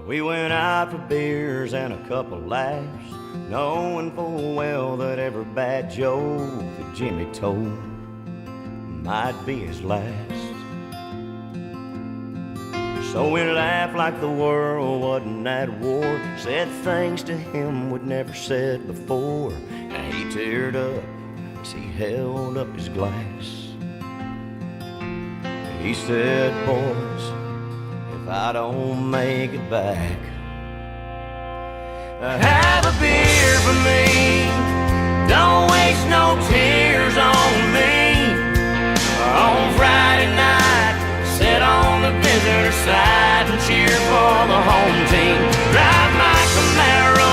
We went out for beers and a couple laughs, knowing full well that every bad joke that Jimmy told might be his last. So we laughed like the world wasn't at war, said things to him we'd never said before, and he teared up as he held up his glass. He said, boys, if I don't make it back, have a beer for me, don't waste no tears on me. On Friday night, sit on the visitor side and cheer for the home team. Drive my Camaro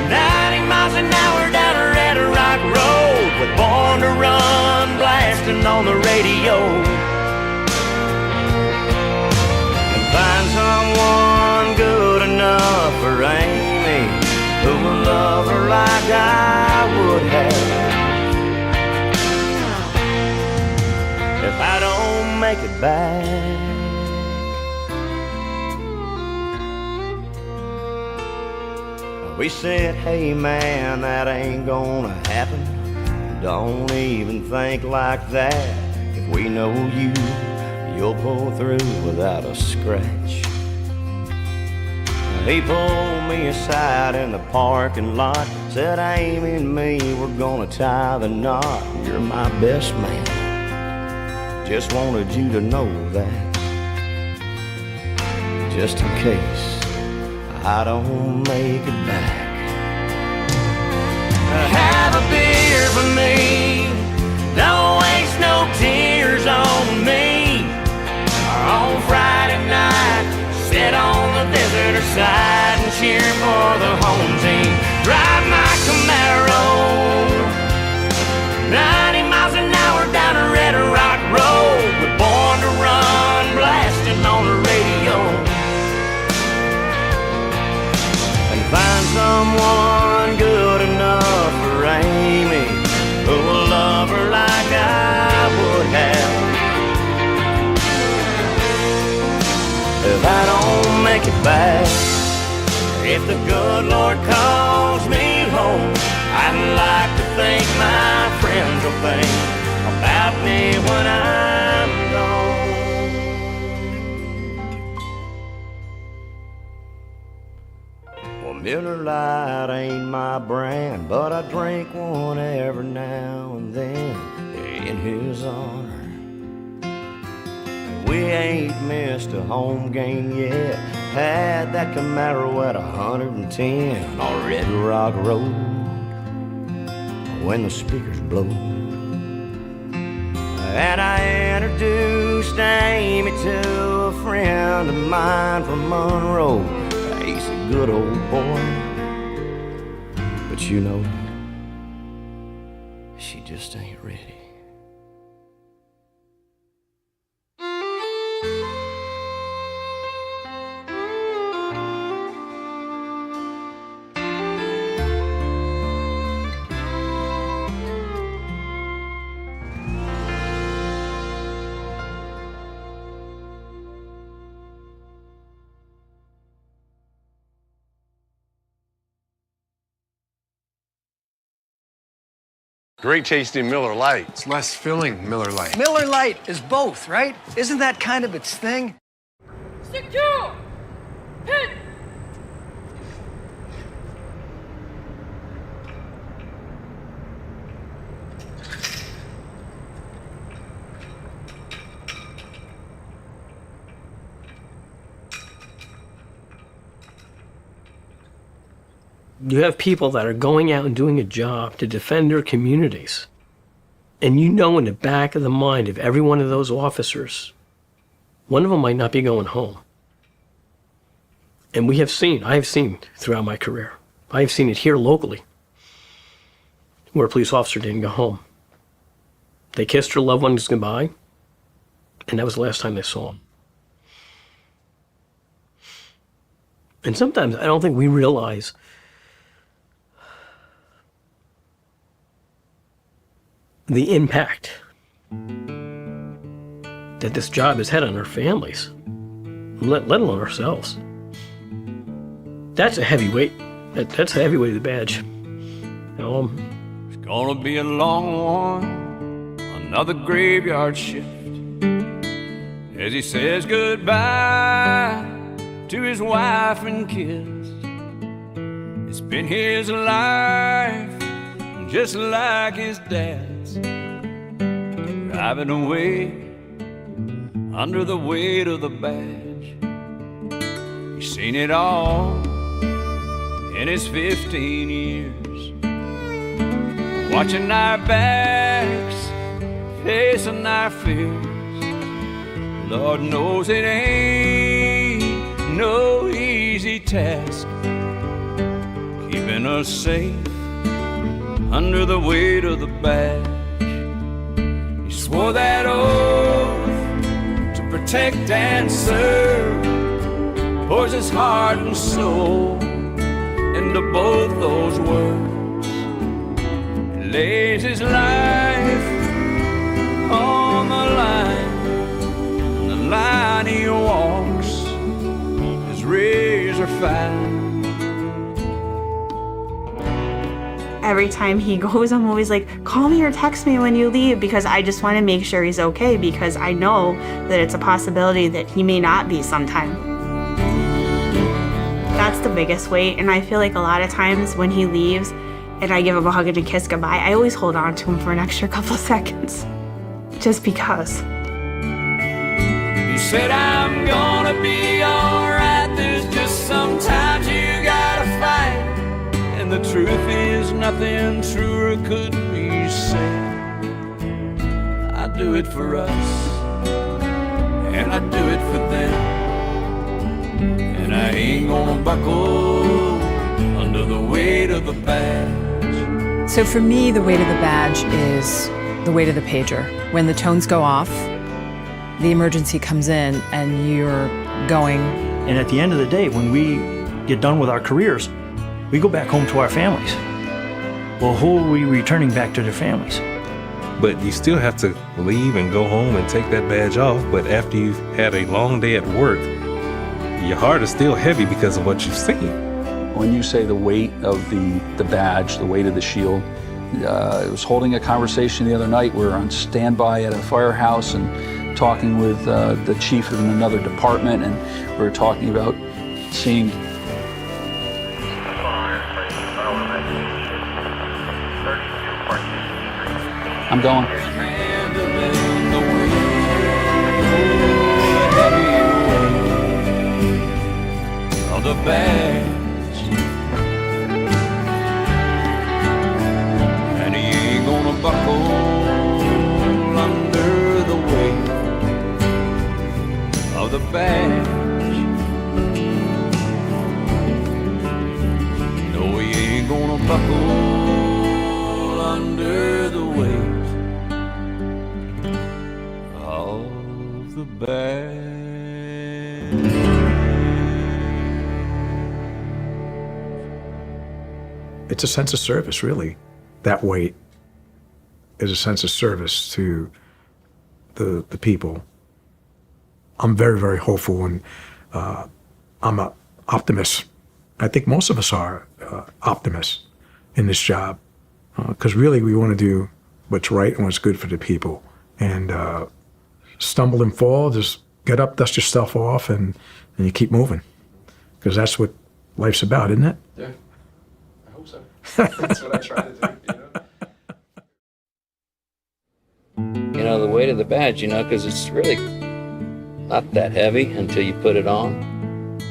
90 miles an hour down a Red Rock Road with Born to Run blasting on the radio, and find someone good enough for Amy who will love her like I would have. If I don't make it back, we said, hey man, that ain't gonna happen. Don't even think like that. If we know you, you'll pull through without a scratch. He pulled me aside in the parking lot, said, Amy and me, we're gonna tie the knot. You're my best man, just wanted you to know that, just in case I don't make it back. Have a beer for me, don't waste no tears on me. On Friday night, sit on the visitor side and cheer for the home team. Drive my Camaro 90 miles an hour down a Red Rock Road with Born to Run blasting on the radio, and find someone good enough for Amy who will love her like I would have. If I don't make it back, if the good Lord calls me home, I'd like to think my friends will think about me when I'm gone. Well, Miller Lite ain't my brand, but I drink one every now and then in his honor. We ain't missed a home game yet, had that Camaro at 110 on Red Rock Road when the speakers blow. And I introduced Amy to a friend of mine from Monroe. He's a good old boy, but you know, she just ain't ready. Great tasting Miller Lite. It's less filling Miller Lite. Miller Lite is both, right? Isn't that kind of its thing? Secure! Hit! You have people that are going out and doing a job to defend their communities. And you know in the back of the mind of every one of those officers, one of them might not be going home. And I have seen throughout my career, I have seen it here locally, where a police officer didn't go home. They kissed their loved ones goodbye, and that was the last time they saw them. And sometimes I don't think we realize the impact that this job has had on our families. let alone ourselves. That's a heavy weight. That's a heavy weight of the badge. It's gonna be a long one, another graveyard shift, as he says goodbye to his wife and kids. It's been his life, just like his dad's, driving away under the weight of the badge. He's seen it all in his 15 years, watching our backs, facing our fears. Lord knows it ain't no easy task, keeping us safe under the weight of the badge. He swore that oath to protect and serve, pours his heart and soul into both those words. He lays his life on the line, and the line he walks is razor fine. Every time he goes, I'm always like, call me or text me when you leave, because I just want to make sure he's okay, because I know that it's a possibility that he may not be sometime. That's the biggest weight, and I feel like a lot of times when he leaves and I give him a hug and a kiss goodbye, I always hold on to him for an extra couple of seconds, just because. You said I'm gonna be alright, there's just sometimes you gotta fight, and the truth is nothing truer could be said. I do it for us, and I do it for them, and I ain't gonna buckle under the weight of the badge. So for me, the weight of the badge is the weight of the pager. When the tones go off, the emergency comes in and you're going. And at the end of the day, when we get done with our careers, we go back home to our families. Well, who are we returning back to their families? But you still have to leave and go home and take that badge off. But after you've had a long day at work, your heart is still heavy because of what you've seen. When you say the weight of the badge, the weight of the shield, I was holding a conversation the other night. We were on standby at a firehouse and talking with the chief in another department, and we were talking about seeing. I'm going. Of the badge, and he ain't gonna buckle under the weight of the badge. No, he ain't gonna buckle under the weight of the badge. It's a sense of service, really. That weight is a sense of service to the people. I'm very, very hopeful, and I'm an optimist. I think most of us are optimists in this job, because really we want to do what's right and what's good for the people. And stumble and fall, just get up, dust yourself off, and you keep moving, because that's what life's about, isn't it? Yeah. That's what I try to do, You know, the weight of the badge, because it's really not that heavy until you put it on.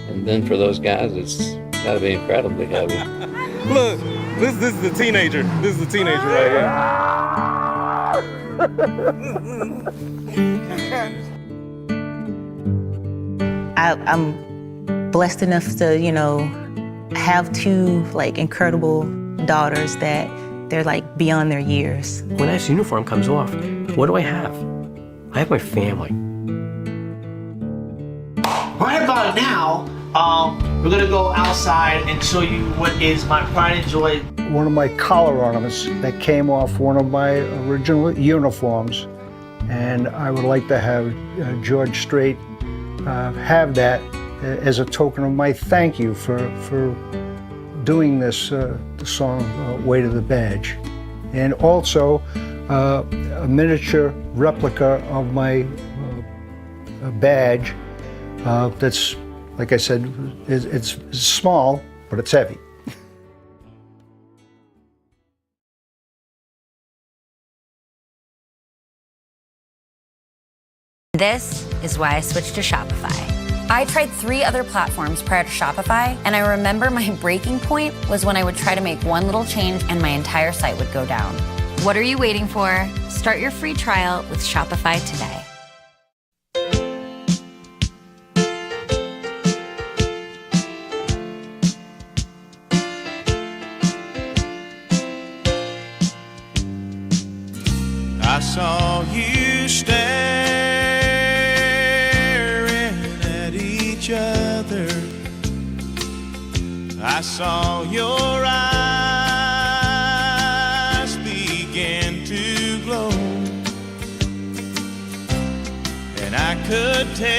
And then for those guys, it's got to be incredibly heavy. Look, this is the teenager. This is the teenager right here. I'm blessed enough to, have two incredible daughters that they're beyond their years. When this uniform comes off, what do I have? I have my family. Right about now, we're gonna go outside and show you what is my pride and joy. One of my collar ornaments that came off one of my original uniforms, and I would like to have George Strait have that as a token of my thank you for doing this the song Weight of the Badge. And also a miniature replica of my badge that's, like I said, it's small, but it's heavy. This is why I switched to Shopify. I tried 3 other platforms prior to Shopify, and I remember my breaking point was when I would try to make one little change and my entire site would go down. What are you waiting for? Start your free trial with Shopify today. I saw you staring at each other. I saw your eyes begin to glow, and I could tell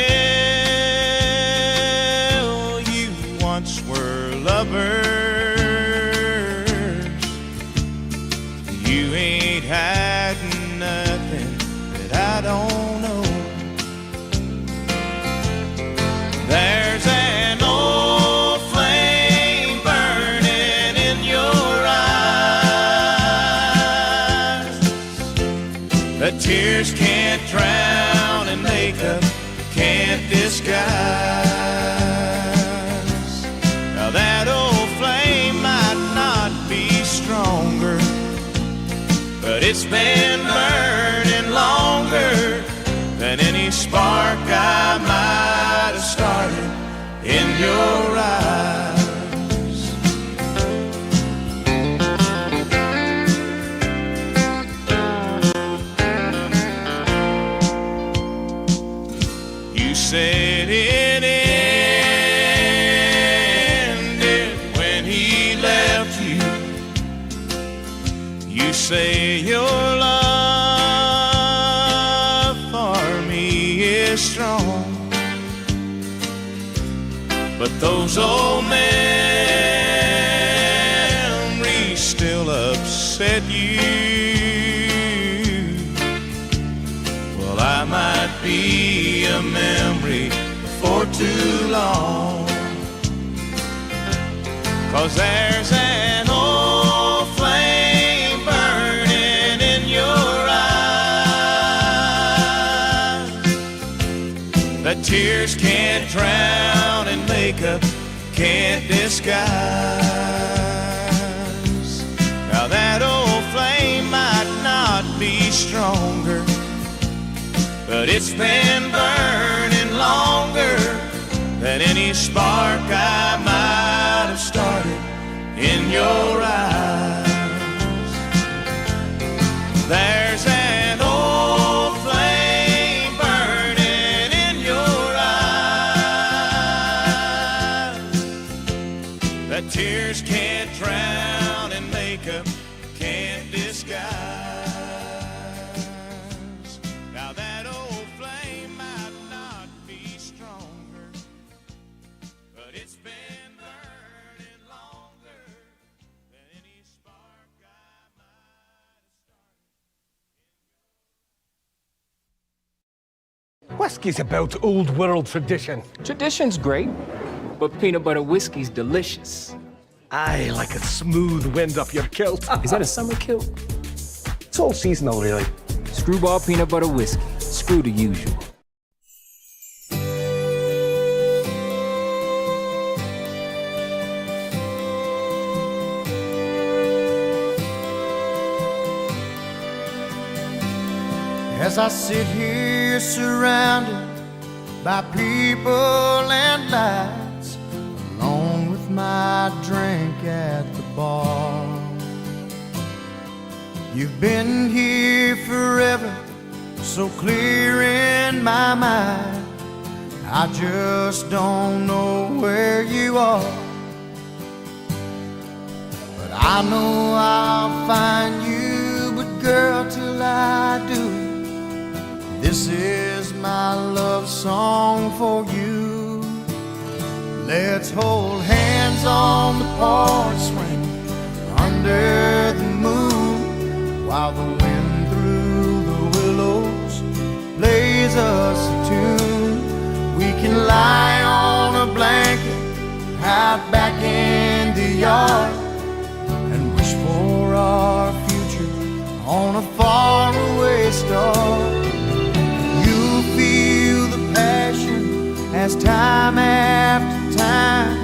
you once were lovers. You ain't had nothing that I don't know. There's an old flame burning in your eyes that tears can't drown and makeup can't disguise. Now that old flame might not be stronger, but it's been burning longer than any spark I might have started in your eyes. You said it ended when he left you. You say your love for me is strong, but those old memories still upset you. Well, I might be a memory for too long, 'cause there's an old flame burning in your eyes that tears can't drown and makeup can't disguise. Now that old flame might not be stronger, but it's been burning longer than any spark I might have started in your eyes. There's an old flame burning in your eyes that tears can't drown and makeup can't disguise. Now that old flame might not be stronger, but it's been burning longer than any spark I might. Whiskey's about old world tradition. Tradition's great, but peanut butter whiskey's delicious. Aye, like a smooth wind up your kilt. Is that a summer kilt? It's all seasonal, really. Screwball peanut butter whiskey. Screw the usual. As I sit here surrounded by people and lights, along with my drink at the bar. You've been here forever, so clear in my mind, I just don't know where you are. But I know I'll find you, but girl, till I do, this is is my love song for you. Let's hold hands on the porch swing under the moon, while the wind through the willows plays us a tune. We can lie on a blanket out back in the yard and wish for our future on a faraway star. You'll feel the passion as time after time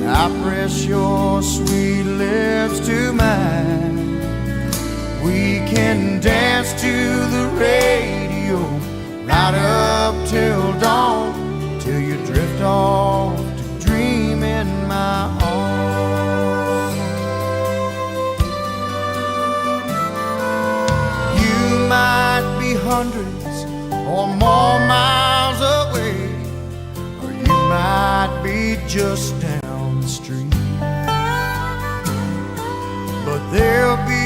I press your sweet lips to mine. We can dance to the radio right up till dawn, till you drift off to dream in my arms. You might be hundreds or more miles away, or you might be just down the street, but there'll be